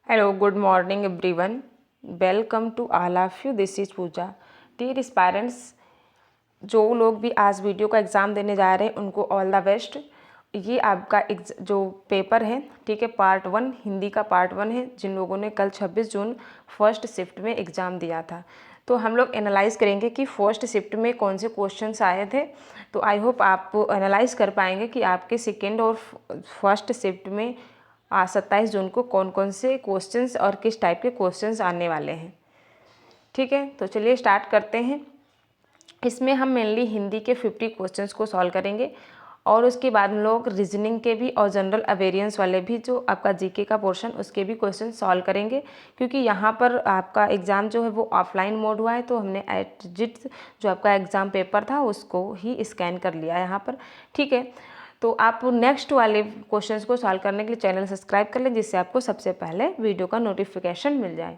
Hello, good morning everyone. Welcome to all of you. This is Pooja. Dear aspirants, जो लोग भी आज video का एग्ज़ाम देने जा रहे हैं उनको ऑल द बेस्ट। ये आपका जो पेपर है, ठीक है, पार्ट 1 हिंदी का पार्ट 1 है। जिन लोगों ने कल 26 जून फर्स्ट शिफ्ट में एग्ज़ाम दिया था, तो हम लोग एनालाइज करेंगे कि फर्स्ट शिफ्ट में कौन से क्वेश्चंस आए थे। तो आई होप आप एनालाइज कर पाएंगे कि आपके सेकेंड और फर्स्ट शिफ्ट में 27 जून को कौन कौन से क्वेश्चंस और किस टाइप के क्वेश्चंस आने वाले हैं। ठीक है, तो चलिए स्टार्ट करते हैं। इसमें हम मेनली हिंदी के 50 क्वेश्चंस को सॉल्व करेंगे और उसके बाद हम लोग रीजनिंग के भी और जनरल अवेरियंस वाले भी जो आपका जीके का पोर्शन उसके भी क्वेश्चन सॉल्व करेंगे, क्योंकि यहाँ पर आपका एग्ज़ाम जो है वो ऑफलाइन मोड हुआ है। तो हमने एट जो आपका एग्ज़ाम पेपर था उसको ही स्कैन कर लिया है यहाँ पर। ठीक है, तो आप नेक्स्ट वाले क्वेश्चंस को सॉल्व करने के लिए चैनल सब्सक्राइब कर लें, जिससे आपको सबसे पहले वीडियो का नोटिफिकेशन मिल जाए।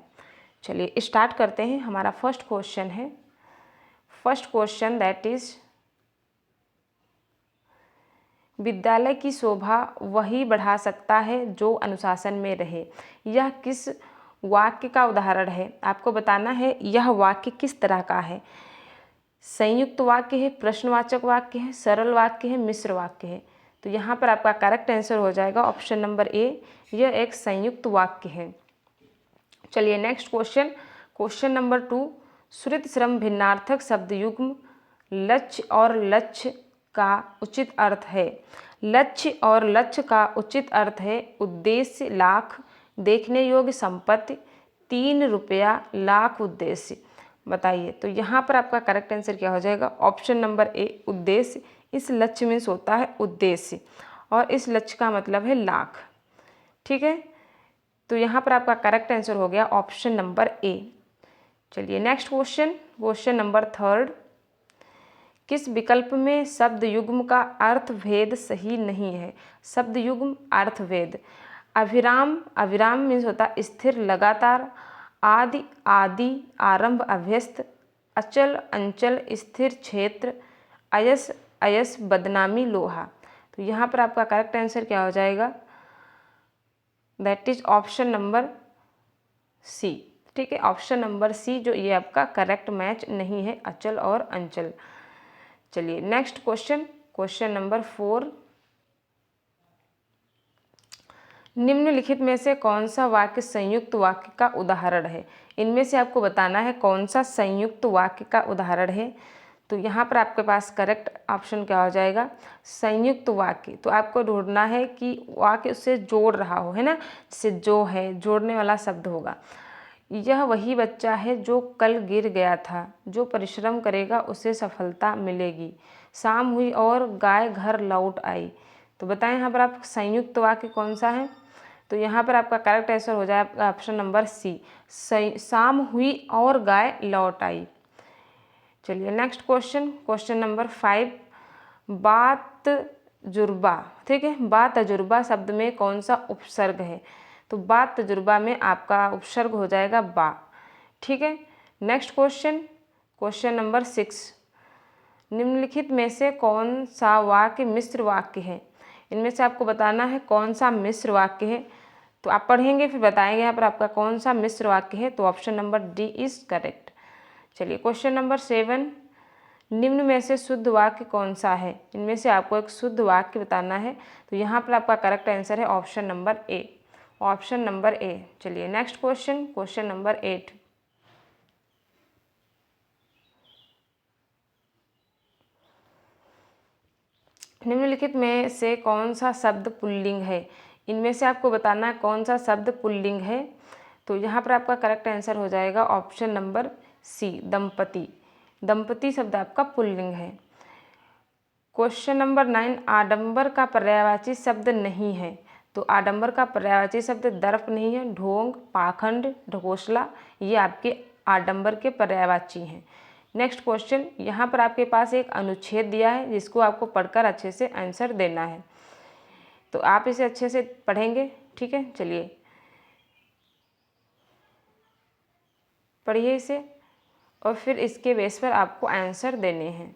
चलिए स्टार्ट करते हैं। हमारा फर्स्ट क्वेश्चन है, फर्स्ट क्वेश्चन दैट इज विद्यालय की शोभा वही बढ़ा सकता है जो अनुशासन में रहे। यह किस वाक्य का उदाहरण है? आपको बताना है यह वाक्य किस तरह का है। संयुक्त वाक्य है, प्रश्नवाचक वाक्य है, सरल वाक्य है, मिश्र वाक्य है। तो यहाँ पर आपका करेक्ट आंसर हो जाएगा ऑप्शन नंबर ए, यह एक संयुक्त वाक्य है। चलिए नेक्स्ट क्वेश्चन, क्वेश्चन नंबर 2, श्रुत श्रम भिन्नार्थक शब्द युग्म लक्ष्य और लक्ष्य का उचित अर्थ है। लक्ष्य और लक्ष्य का उचित अर्थ है उद्देश्य लाख, देखने योग्य संपत्ति, 3 रुपया, लाख उद्देश्य। बताइए, तो यहाँ पर आपका करेक्ट आंसर क्या हो जाएगा? ऑप्शन नंबर ए, उद्देश्य। इस लक्ष्य में होता है उद्देश्य और इस लक्ष्य का मतलब है लाख। ठीक है, तो यहाँ पर आपका करेक्ट आंसर हो गया ऑप्शन नंबर ए। चलिए नेक्स्ट क्वेश्चन, क्वेश्चन नंबर 3, किस विकल्प में शब्द युग्म का अर्थ भेद सही नहीं है? शब्द युग्म अर्थ भेद, अभिराम, अविराम मीन्स होता है स्थिर लगातार, आदि आदि, आरंभ अभ्यस्त, अचल अंचल, स्थिर क्षेत्र, अयस अयस, बदनामी लोहा। तो यहाँ पर आपका करेक्ट आंसर क्या हो जाएगा? That is option number C. ठीक है, ऑप्शन नंबर सी जो ये आपका करेक्ट मैच नहीं है, अचल और अंचल। चलिए नेक्स्ट क्वेश्चन, क्वेश्चन नंबर 4, निम्नलिखित में से कौन सा वाक्य संयुक्त वाक्य का उदाहरण है? इनमें से आपको बताना है कौन सा संयुक्त वाक्य का उदाहरण है। तो यहाँ पर आपके पास करेक्ट ऑप्शन क्या हो जाएगा? संयुक्त वाक्य। तो आपको ढूंढना है कि वाक्य उससे जोड़ रहा हो, है ना, जैसे जो है जोड़ने वाला शब्द होगा। यह वही बच्चा है जो कल गिर गया था, जो परिश्रम करेगा उसे सफलता मिलेगी, शाम हुई और गाय घर लौट आई। तो बताएं यहाँ पर आप संयुक्त वाक्य कौन सा है? तो यहाँ पर आपका करेक्ट आंसर हो जाएगा ऑप्शन नंबर सी, शाम हुई और गाय लौट आई। चलिए नेक्स्ट क्वेश्चन, क्वेश्चन नंबर 5, बात जुर्बा। ठीक है, बात तजुर्बा शब्द में कौन सा उपसर्ग है? तो बात तजुर्बा में आपका उपसर्ग हो जाएगा बा। ठीक है, नेक्स्ट क्वेश्चन, क्वेश्चन नंबर 6, निम्नलिखित में से कौन सा वाक्य मिश्र वाक्य है? इनमें से आपको बताना है कौन सा मिश्र वाक्य है। तो आप पढ़ेंगे फिर बताएंगे यहाँ पर आपका कौन सा मिश्र वाक्य है। तो option number D is correct. चलिए क्वेश्चन नंबर 7, निम्न में से शुद्ध वाक्य कौन सा है? इनमें से आपको एक शुद्ध वाक्य बताना है। तो यहाँ पर आपका करेक्ट आंसर है option number A, option number A. चलिए नेक्स्ट क्वेश्चन, क्वेश्चन नंबर 8, निम्नलिखित में से कौन सा शब्द पुल्लिंग है? इनमें से आपको बताना है कौन सा शब्द पुल्लिंग है। तो यहाँ पर आपका करेक्ट आंसर हो जाएगा ऑप्शन नंबर सी, दंपति। दंपति शब्द आपका पुल्लिंग है। क्वेश्चन नंबर 9, आडंबर का पर्यायवाची शब्द नहीं है। तो आडंबर का पर्यायवाची शब्द दर्प नहीं है, ढोंग, पाखंड, ढकोसला, ये आपके आडंबर के पर्यायवाची हैं। नेक्स्ट क्वेश्चन, यहाँ पर आपके पास एक अनुच्छेद दिया है जिसको आपको पढ़कर अच्छे से आंसर देना है। तो आप इसे अच्छे से पढ़ेंगे। ठीक है, चलिए पढ़िए इसे और फिर इसके बेस पर आपको आंसर देने हैं।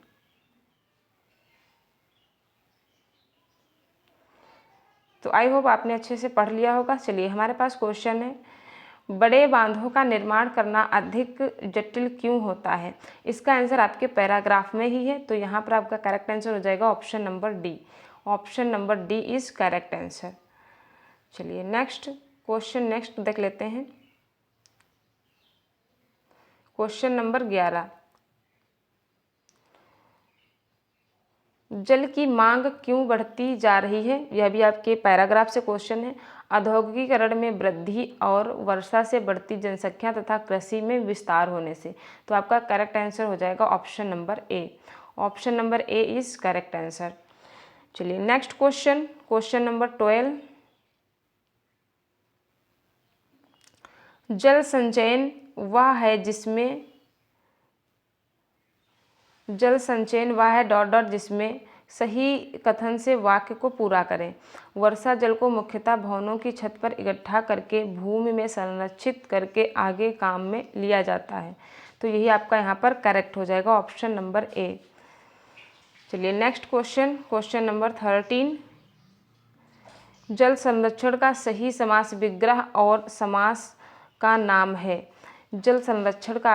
तो आई होप आपने अच्छे से पढ़ लिया होगा। चलिए हमारे पास क्वेश्चन है, बड़े बांधों का निर्माण करना अधिक जटिल क्यों होता है? इसका आंसर आपके पैराग्राफ में ही है, तो यहाँ पर आपका करेक्ट आंसर हो जाएगा option number D. Option number D is correct answer. चलिए नेक्स्ट देख लेते हैं। क्वेश्चन नंबर 11, जल की मांग क्यों बढ़ती जा रही है? यह भी आपके पैराग्राफ से क्वेश्चन है। औद्योगिकीकरण में वृद्धि और वर्षा से बढ़ती जनसंख्या तथा कृषि में विस्तार होने से। तो आपका करेक्ट आंसर हो जाएगा option number A. Option number A is correct answer. चलिए नेक्स्ट क्वेश्चन नंबर 12, जल संचयन वह है जिसमें जिसमें सही कथन से वाक्य को पूरा करें। वर्षा जल को मुख्यतः भवनों की छत पर इकट्ठा करके भूमि में संरक्षित करके आगे काम में लिया जाता है। तो यही आपका यहाँ पर करेक्ट हो जाएगा ऑप्शन नंबर ए। चलिए नेक्स्ट क्वेश्चन नंबर 13, जल संरक्षण का सही समास विग्रह और समास का नाम है। जल संरक्षण का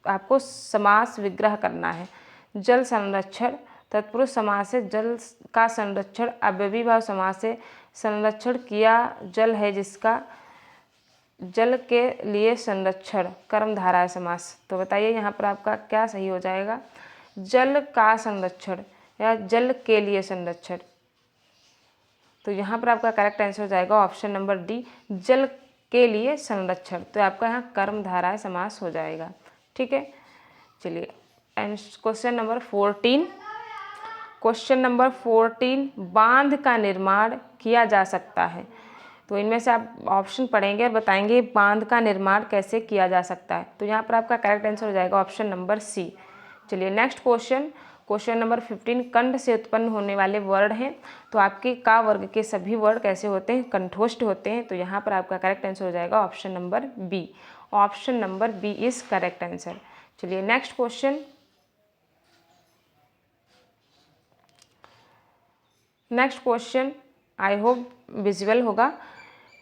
आपको समास विग्रह करना है। जल संरक्षण तत्पुरुष समास है। जल का संरक्षण अव्ययीभाव समास है। संरक्षण किया जल है जिसका, जल के लिए संरक्षण कर्मधारय समास। तो बताइए यहाँ पर आपका क्या सही हो जाएगा? जल का संरक्षण या जल के लिए संरक्षण। तो यहाँ पर आपका करेक्ट आंसर हो जाएगा ऑप्शन नंबर डी, जल के लिए संरक्षण। तो आपका यहाँ कर्मधारय समास हो जाएगा। ठीक है, चलिए क्वेश्चन नंबर 14, बांध का निर्माण किया जा सकता है। तो इनमें से आप ऑप्शन पढ़ेंगे और बताएंगे बांध का निर्माण कैसे किया जा सकता है। तो यहाँ पर आपका करेक्ट आंसर हो जाएगा ऑप्शन नंबर सी। चलिए नेक्स्ट क्वेश्चन नंबर 15, कंठ से उत्पन्न होने वाले वर्ण हैं। तो आपके का वर्ग के सभी वर्ण कैसे होते हैं? कंठोष्ठ होते हैं। तो यहाँ पर आपका करेक्ट आंसर हो जाएगा option number B. Option number B is correct answer. चलिए next question I hope visual होगा।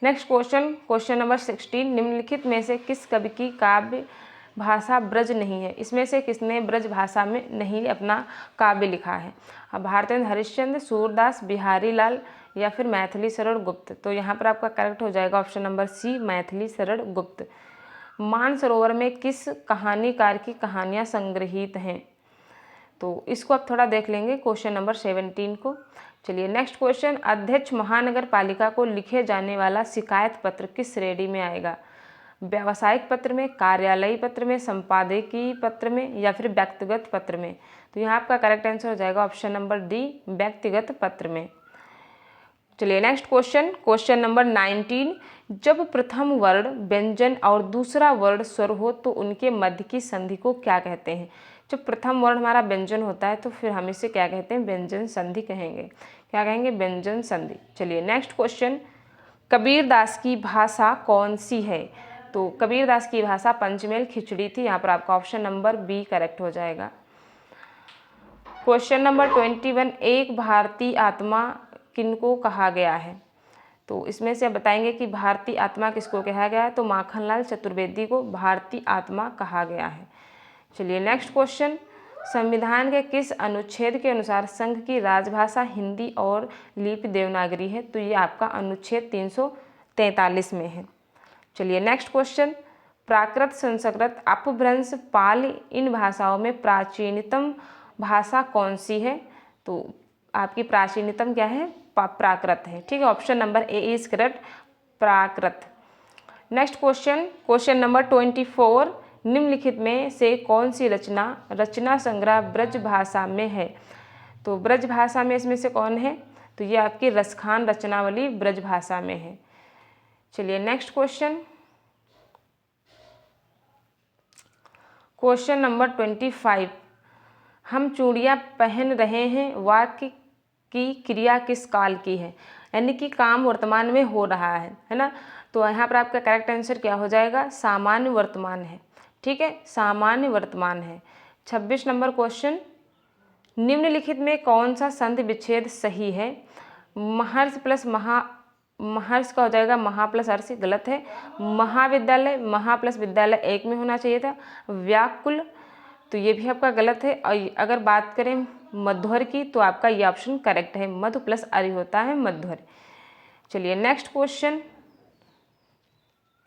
नेक्स्ट क्वेश्चन नंबर 16, निम्नलिखित में से किस कवि की काव्य भाषा ब्रज नहीं है? इसमें से किसने ब्रज भाषा में नहीं अपना काव्य लिखा है? भारतेंद्र हरिश्चंद्र, सूरदास, बिहारी लाल या फिर मैथिली शरण गुप्त। तो यहाँ पर आपका करेक्ट हो जाएगा ऑप्शन नंबर सी, मैथिली शरण गुप्त। मानसरोवर में किस कहानीकार की कहानियाँ संग्रहित हैं? तो इसको आप थोड़ा देख लेंगे क्वेश्चन नंबर 17 को। चलिए नेक्स्ट क्वेश्चन, अध्यक्ष महानगर पालिका को लिखे जाने वाला शिकायत पत्र किस श्रेणी में आएगा? व्यावसायिक पत्र में, कार्यालयी पत्र में, संपादकीय पत्र में या फिर व्यक्तिगत पत्र में? तो यहाँ आपका करेक्ट आंसर हो जाएगा ऑप्शन नंबर डी, व्यक्तिगत पत्र में। चलिए नेक्स्ट क्वेश्चन नंबर 19, जब प्रथम वर्ण व्यंजन और दूसरा वर्ण स्वर हो तो उनके मध्य की संधि को क्या कहते हैं? जब प्रथम वर्ण हमारा व्यंजन होता है तो फिर हम इसे क्या कहते हैं? व्यंजन संधि कहेंगे। क्या कहेंगे? व्यंजन संधि। चलिए नेक्स्ट क्वेश्चन, कबीरदास की भाषा कौन सी है? तो कबीरदास की भाषा पंचमेल खिचड़ी थी। यहाँ पर आपका ऑप्शन नंबर बी करेक्ट हो जाएगा। क्वेश्चन नंबर 21, एक भारतीय आत्मा किनको कहा गया है? तो इसमें से आप बताएंगे कि भारतीय आत्मा किसको कहा गया है? तो माखनलाल चतुर्वेदी को भारतीय आत्मा कहा गया है। चलिए नेक्स्ट क्वेश्चन, संविधान के किस अनुच्छेद के अनुसार संघ की राजभाषा हिंदी और लिपि देवनागरी है? तो ये आपका अनुच्छेद 343 में है। चलिए नेक्स्ट क्वेश्चन, प्राकृत, संस्कृत, अपभ्रंश, पाली इन भाषाओं में प्राचीनतम भाषा कौन सी है? तो आपकी प्राचीनतम क्या है? प्राकृत है। ठीक है, option number A is correct, Prakrit. Next question number 24, निम्नलिखित में से कौन सी रचना संग्रह ब्रज भाषा में है? तो ब्रज भाषा में इसमें से कौन है? तो ये आपकी रसखान रचनावली ब्रज भाषा में है। चलिए नेक्स्ट क्वेश्चन नंबर 25, हम चूड़ियाँ पहन रहे हैं वाक्य की क्रिया किस काल की है? यानी कि काम वर्तमान में हो रहा है ना? तो यहाँ पर आपका करेक्ट आंसर क्या हो जाएगा? सामान्य वर्तमान है। ठीक है, सामान्य वर्तमान है। 26 नंबर क्वेश्चन, निम्नलिखित में कौन सा संधि विच्छेद सही है? महर्ष प्लस महर्ष का हो जाएगा महा प्लस अर्षि, गलत है। महाविद्यालय, महा प्लस विद्यालय एक में होना चाहिए था। व्याकुल, तो ये भी आपका गलत है। और अगर बात करें मध्वर की तो आपका ये ऑप्शन करेक्ट है, मधु प्लस अरि होता है मध्वर। चलिए नेक्स्ट क्वेश्चन,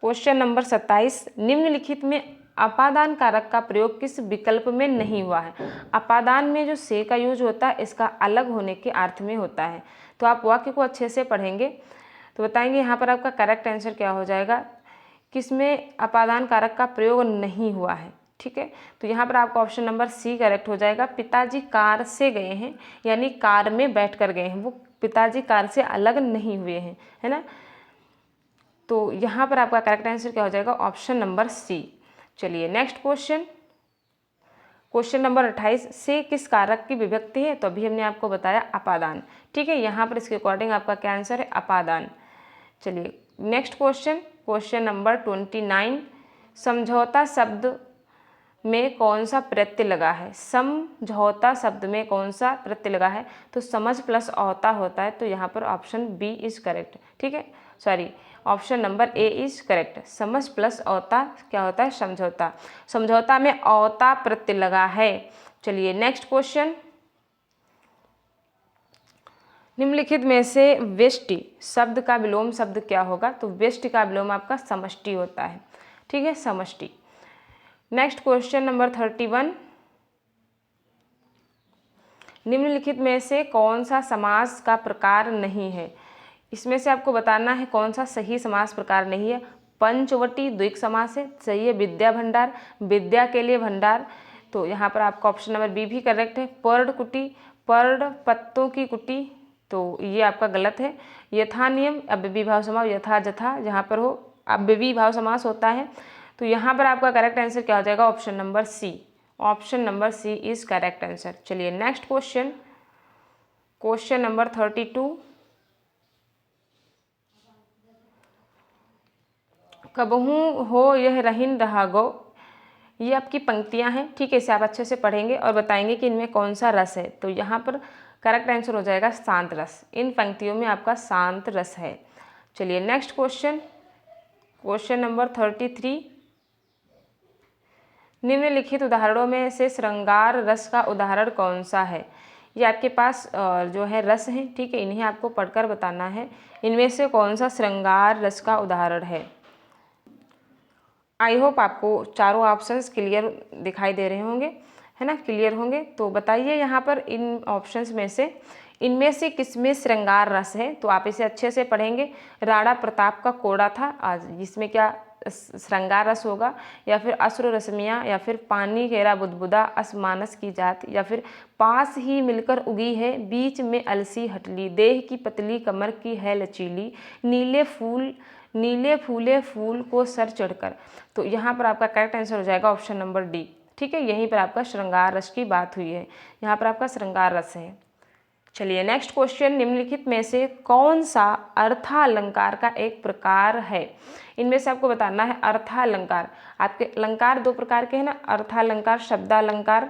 क्वेश्चन नंबर 27, निम्नलिखित में अपादान कारक का प्रयोग किस विकल्प में नहीं हुआ है। अपादान में जो से का यूज होता है इसका अलग होने के अर्थ में होता है। तो आप वाक्य को अच्छे से पढ़ेंगे तो बताएंगे यहाँ पर आपका करेक्ट आंसर क्या हो जाएगा, किसमें अपादान कारक का प्रयोग नहीं हुआ है। ठीक है, तो यहाँ पर आपका ऑप्शन नंबर सी करेक्ट हो जाएगा। पिताजी कार से गए हैं, यानी कार में बैठ कर गए हैं, वो पिताजी कार से अलग नहीं हुए हैं, है ना। तो यहाँ पर आपका करेक्ट आंसर क्या हो जाएगा, ऑप्शन नंबर सी। चलिए नेक्स्ट क्वेश्चन, क्वेश्चन नंबर 28, से किस कारक की विभक्ति है। तो अभी हमने आपको बताया अपादान। ठीक है, यहाँ पर इसके अकॉर्डिंग आपका क्या आंसर है, अपादान। चलिए नेक्स्ट क्वेश्चन, क्वेश्चन नंबर 29, समझौता शब्द में कौन सा प्रत्यय लगा है। समझौता शब्द में कौन सा प्रत्यय लगा है, तो समझ प्लस औता होता है। तो यहाँ पर ऑप्शन बी इज करेक्ट। ठीक है, sorry, option number A is correct. समझ प्लस औता क्या होता है, समझौता। समझौता में औता प्रत्यय लगा है। चलिए नेक्स्ट क्वेश्चन, निम्नलिखित में से व्यष्टि शब्द का विलोम शब्द क्या होगा। तो व्यष्टि का विलोम आपका समष्टि होता है। ठीक है, समष्टि। नेक्स्ट क्वेश्चन नंबर 31, निम्नलिखित में से कौन सा समास का प्रकार नहीं है। इसमें से आपको बताना है कौन सा सही समास प्रकार नहीं है। पंचवटी द्विक समास है, सही है। विद्या भंडार, विद्या के लिए भंडार, तो यहाँ पर आपका ऑप्शन नंबर बी भी करेक्ट है। पर्ण कुटी, पर्ण पत्तों की कुटी, तो ये आपका गलत है। यथा नियम, अव्ययी भाव समास, यथा जथा जहाँ पर हो अव्ययी भाव समास होता है। तो यहाँ पर आपका करेक्ट आंसर क्या हो जाएगा, option number C. Option number C is correct answer. चलिए नेक्स्ट क्वेश्चन, क्वेश्चन नंबर 32, कबहू हो यह रहीन रहा गो। ये आपकी पंक्तियां हैं। ठीक है, इसे आप अच्छे से पढ़ेंगे और बताएंगे कि इनमें कौन सा रस है। तो यहाँ पर करेक्ट आंसर हो जाएगा शांत रस। इन पंक्तियों में आपका शांत रस है। चलिए नेक्स्ट क्वेश्चन, क्वेश्चन नंबर 33, निम्नलिखित उदाहरणों में से श्रृंगार रस का उदाहरण कौन सा है। ये आपके पास जो है रस हैं। ठीक है, इन्हें आपको पढ़कर बताना है इनमें से कौन सा श्रृंगार रस का उदाहरण है। आई होप आपको चारों ऑप्शंस क्लियर दिखाई दे रहे होंगे, है ना, क्लियर होंगे। तो बताइए यहाँ पर इन ऑप्शंस में से इनमें से किसमें श्रृंगार रस है। तो आप इसे अच्छे से पढ़ेंगे। राणा प्रताप का कोड़ा था, आज इसमें क्या श्रृंगार रस होगा, या फिर अश्रु रश्मियाँ, या फिर पानी घेरा बुदबुदा, असमानस की जात, या फिर पास ही मिलकर उगी है बीच में अलसी हटली, देह की पतली कमर की है लचीली, नीले फूले फूल को सर चढ़कर। तो यहाँ पर आपका करेक्ट आंसर हो जाएगा ऑप्शन नंबर डी। ठीक है, यहीं पर आपका श्रृंगार रस की बात हुई है। यहाँ पर आपका श्रृंगार रस है। चलिए नेक्स्ट क्वेश्चन, निम्नलिखित में से कौन सा अर्थालंकार का एक प्रकार है। इनमें से आपको बताना है अर्थालंकार। आपके अलंकार दो प्रकार के हैं ना, अर्थालंकार, शब्दालंकार।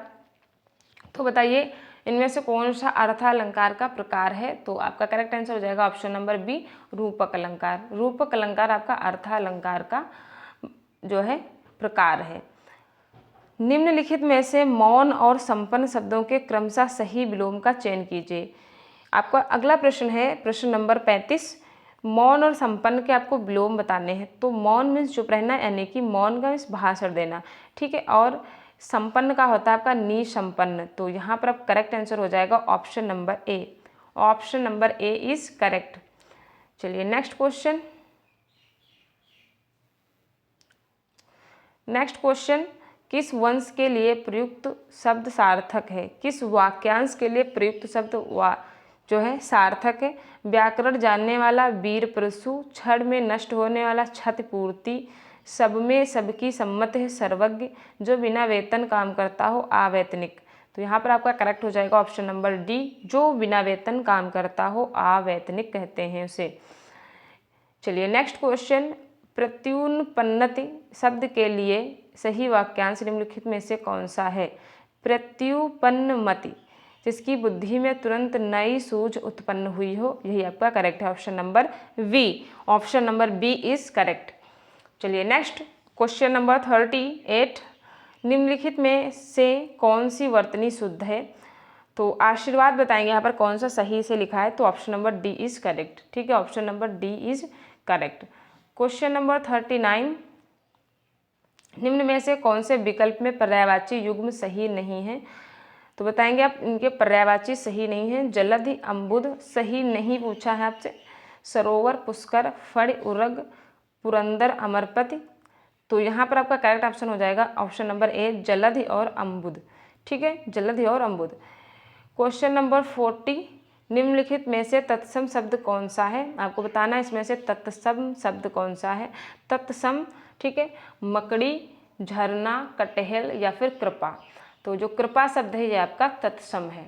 तो बताइए इनमें से कौन सा अर्थालंकार का प्रकार है। तो आपका करेक्ट आंसर हो जाएगा ऑप्शन नंबर बी, रूपक अलंकार। रूपक अलंकार आपका अर्थालंकार का जो है प्रकार है। निम्नलिखित में से मौन और संपन्न शब्दों के क्रमशः सही विलोम का चयन कीजिए। आपका अगला प्रश्न है प्रश्न नंबर 35, मौन और संपन्न के आपको विलोम बताने हैं। तो मौन मीन्स चुप रहना, यानी कि मौन का मीन्स भाषण देना। ठीक है, और संपन्न का होता है आपका निसंपन्न। तो यहाँ पर आप करेक्ट आंसर हो जाएगा option number A. Option number A is correct. चलिए नेक्स्ट क्वेश्चन, नेक्स्ट क्वेश्चन, किस वंश के लिए प्रयुक्त शब्द सार्थक है। किस वाक्यांश के लिए प्रयुक्त शब्द जो है सार्थक है। व्याकरण जानने वाला वीर परशु, क्षण में नष्ट होने वाला क्षतिपूर्ति, सब में सबकी सम्मत है सर्वज्ञ, जो बिना वेतन काम करता हो अवैतनिक। तो यहाँ पर आपका करेक्ट हो जाएगा ऑप्शन नंबर डी, जो बिना वेतन काम करता हो अवैतनिक कहते हैं उसे। चलिए नेक्स्ट क्वेश्चन, प्रत्युत्पन्नति शब्द के लिए सही वाक्यांश निम्नलिखित में से कौन सा है। प्रत्युत्पन्नमति जिसकी बुद्धि में तुरंत नई सूझ उत्पन्न हुई हो। यही आपका करेक्ट है, option number B. Option number B is correct. चलिए नेक्स्ट क्वेश्चन नंबर 38। निम्नलिखित में से कौन सी वर्तनी शुद्ध है? तो आशीर्वाद बताएंगे यहाँ पर कौन सा सही से लिखा है, तो option number D is correct. ठीक है, option number D is correct. Question number 39। निम्न में से कौन से विकल्प में पर्यायवाची युग्म सही नहीं है? तो बताएंगे आप इनके पर्यायवाची सही नहीं है। जलधि, अम्बुद सही नहीं पूछा है आपसे। सरोवर, पुष्कर, फण, उर्ग, पुरंदर, अमरपति। तो यहाँ पर आपका करेक्ट ऑप्शन हो जाएगा ऑप्शन नंबर ए, जलधि और अम्बुद। ठीक है, जलधि और अम्बुद। Question number 40। निम्नलिखित में से तत्सम शब्द कौन सा है? आपको बताना है इसमें से तत्सम शब्द कौन सा है। तत्सम, ठीक है, मकड़ी, झरना, कटहल या फिर कृपा। तो जो कृपा शब्द है ये आपका तत्सम है।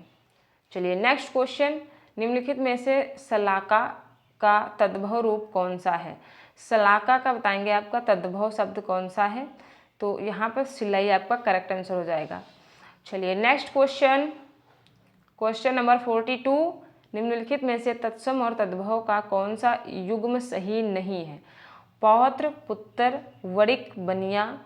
चलिए नेक्स्ट क्वेश्चन। निम्नलिखित में से शलाका का तद्भव रूप कौन सा है? शलाका का बताएंगे आपका तद्भव शब्द कौन सा है, तो यहाँ पर सिलाई आपका करेक्ट आंसर हो जाएगा। चलिए नेक्स्ट क्वेश्चन, क्वेश्चन नंबर 42। निम्नलिखित में से तत्सम और तद्भव का कौन सा युग्म सही नहीं है? पौत्र, पुत्र, वरिक, बनिया,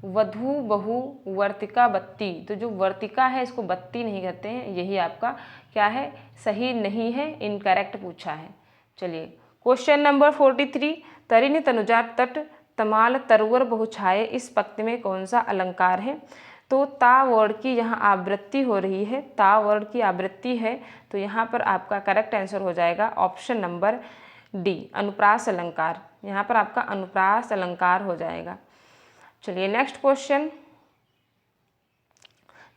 वधू, बहु, वर्तिका, बत्ती। तो जो वर्तिका है इसको बत्ती नहीं कहते हैं, यही आपका क्या है, सही नहीं है, इनकरेक्ट पूछा है। चलिए क्वेश्चन नंबर 43। तरिणी, तनुजा, तट, तमाल, तरवर, बहुछाये इस पंक्ति में कौन सा अलंकार है? तो ता वर्ड की यहाँ आवृत्ति हो रही है, ता वर्ड की आवृत्ति है, तो यहाँ पर आपका करेक्ट आंसर हो जाएगा ऑप्शन नंबर डी, अनुप्रास अलंकार। यहाँ पर आपका अनुप्रास अलंकार हो जाएगा। चलिए नेक्स्ट क्वेश्चन।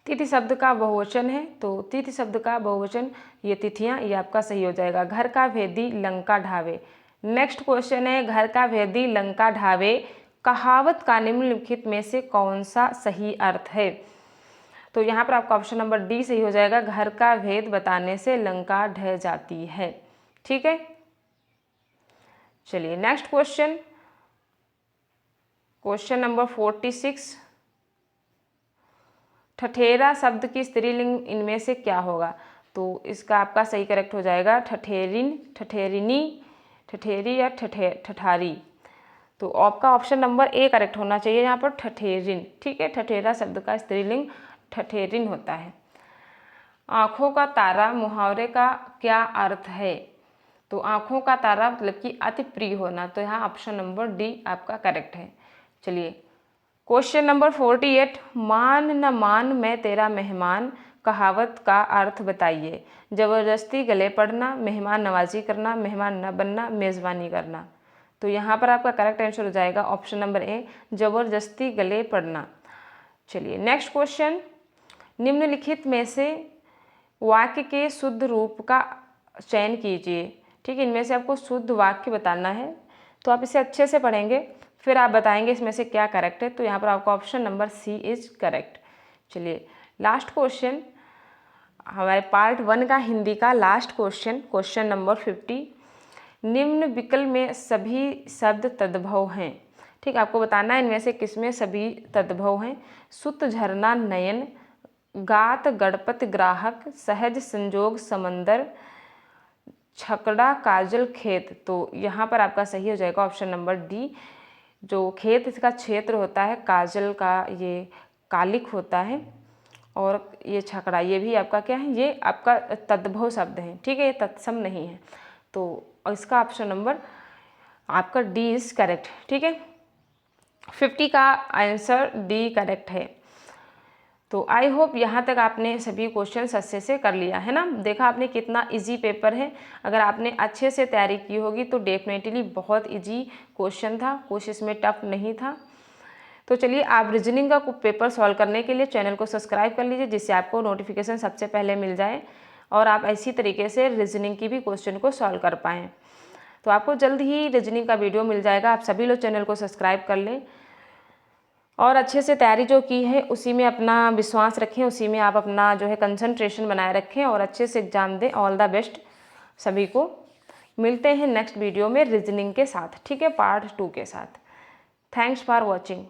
तिथि शब्द का बहुवचन है, तो तिथि शब्द का बहुवचन ये तिथियां, ये आपका सही हो जाएगा। घर का भेदी लंका ढावे। नेक्स्ट क्वेश्चन है, घर का भेदी लंका ढावे कहावत का निम्नलिखित में से कौन सा सही अर्थ है? तो यहाँ पर आपका ऑप्शन नंबर डी सही हो जाएगा। घर का भेद बताने से लंका ढह जाती है। ठीक है, चलिए नेक्स्ट क्वेश्चन, क्वेश्चन नंबर 46। ठठेरा शब्द की स्त्रीलिंग इनमें से क्या होगा? तो इसका आपका सही करेक्ट हो जाएगा ठठेरिन, ठठेरिनी, ठठेरी या ठठारी। तो आपका ऑप्शन नंबर ए करेक्ट होना चाहिए यहाँ पर, ठठेरिन। ठीक है, ठठेरा शब्द का स्त्रीलिंग ठठेरिन होता है। आँखों का तारा मुहावरे का क्या अर्थ है? तो आँखों का तारा मतलब कि अति प्रिय होना, तो यहाँ ऑप्शन नंबर डी आपका करेक्ट है। चलिए क्वेश्चन नंबर 48। मान न मान मैं तेरा मेहमान कहावत का अर्थ बताइए। जबरदस्ती गले पड़ना, मेहमान नवाजी करना, मेहमान न बनना, मेज़बानी करना। तो यहाँ पर आपका करेक्ट आंसर हो जाएगा ऑप्शन नंबर ए, जबरदस्ती गले पड़ना। चलिए नेक्स्ट क्वेश्चन। निम्नलिखित में से वाक्य के शुद्ध रूप का चयन कीजिए। ठीक है, इनमें से आपको शुद्ध वाक्य बताना है, तो आप इसे अच्छे से पढ़ेंगे, फिर आप बताएंगे इसमें से क्या करेक्ट है। तो यहाँ पर आपका option number C is correct. चलिए लास्ट क्वेश्चन, हमारे पार्ट 1 का हिंदी का लास्ट क्वेश्चन, क्वेश्चन नंबर 50। निम्न विकल्प में सभी शब्द तद्भव हैं। ठीक, आपको बताना है इनमें से किसमें सभी तद्भव हैं। सुत, झरना, नयन, गात, गणपत, ग्राहक, सहज, संजोग, समंदर, छकड़ा, काजल, खेत। तो यहाँ पर आपका सही हो जाएगा ऑप्शन नंबर डी। जो खेत इसका क्षेत्र होता है, काजल का ये कालिक होता है, और ये छकड़ा ये भी आपका क्या है, ये आपका तद्भव शब्द है। ठीक है, ये तत्सम नहीं है, तो इसका ऑप्शन नंबर आपका डी इज करेक्ट। ठीक है, 50 का आंसर डी करेक्ट है। तो आई होप यहाँ तक आपने सभी क्वेश्चन अच्छे से कर लिया है ना। देखा आपने कितना इजी पेपर है। अगर आपने अच्छे से तैयारी की होगी तो डेफिनेटली बहुत इजी क्वेश्चन था, कुछ इसमें टफ नहीं था। तो चलिए आप रीजनिंग का पेपर सॉल्व करने के लिए चैनल को सब्सक्राइब कर लीजिए, जिससे आपको नोटिफिकेशन सबसे पहले मिल जाए और आप इसी तरीके से रीजनिंग की भी क्वेश्चन को सॉल्व कर पाएँ। तो आपको जल्द ही रीजनिंग का वीडियो मिल जाएगा। आप सभी लोग चैनल को सब्सक्राइब कर लें और अच्छे से तैयारी जो की है उसी में अपना विश्वास रखें, उसी में आप अपना जो है कंसंट्रेशन बनाए रखें और अच्छे से एग्जाम दें। ऑल द बेस्ट सभी को। मिलते हैं नेक्स्ट वीडियो में रीजनिंग के साथ, ठीक है, पार्ट 2 के साथ। Thanks for watching.